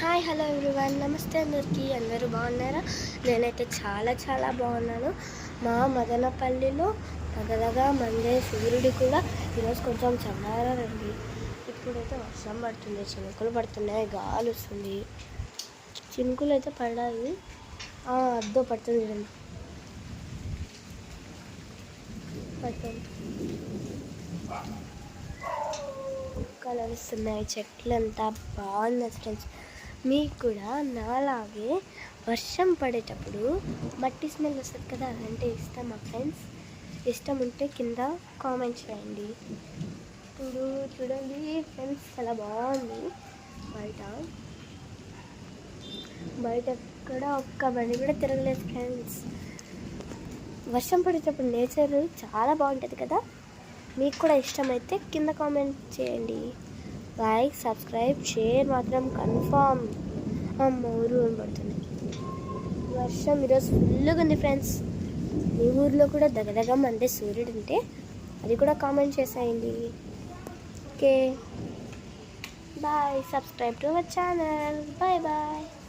Hi hello everyone, నమస్తే అందరికీ. అందరూ బాగున్నారా? నేనైతే చాలా బాగున్నాను. మా మదనపల్లిలో పగలగా మండే సూర్యుడు కూడా ఈరోజు కొంచెం చల్లారండి. ఇప్పుడైతే వర్షం పడుతుంది, చినుకులు పడుతున్నాయి, గాలి వస్తుంది. చినుకులు అయితే పడాలి, అద్దో పడుతుంది చూడండి, పడుతుంది. కుక్కలు వస్తున్నాయి, చెట్లంతా బాగుంది ఫ్రెండ్స్. మీకు కూడా నాలాగే వర్షం పడేటప్పుడు మట్టి స్మెల్ వస్తుంది కదా, అదంటే ఇష్టమా ఫ్రెండ్స్? ఇష్టం ఉంటే కింద కామెంట్ చేయండి. ఇప్పుడు చూడండి ఫ్రెండ్స్, చాలా బాగుంది. బయట ఎక్కడ ఒక్క బండి కూడా తిరగలేదు ఫ్రెండ్స్. వర్షం పడేటప్పుడు నేచర్ చాలా బాగుంటుంది కదా. మీకు కూడా ఇష్టమైతే కింద కామెంట్ చేయండి. లైక్, సబ్స్క్రైబ్, షేర్ మాత్రం కన్ఫామ్. ఊరు పడుతుంది వర్షం. ఈరోజు ఫుల్గా ఉంది ఫ్రెండ్స్. మీ ఊర్లో కూడా దగ్గరగా మండే సూర్యుడు ఉంటే అది కూడా కామెంట్ చేసేయండి. Okay, bye. Subscribe to our channel. Bye.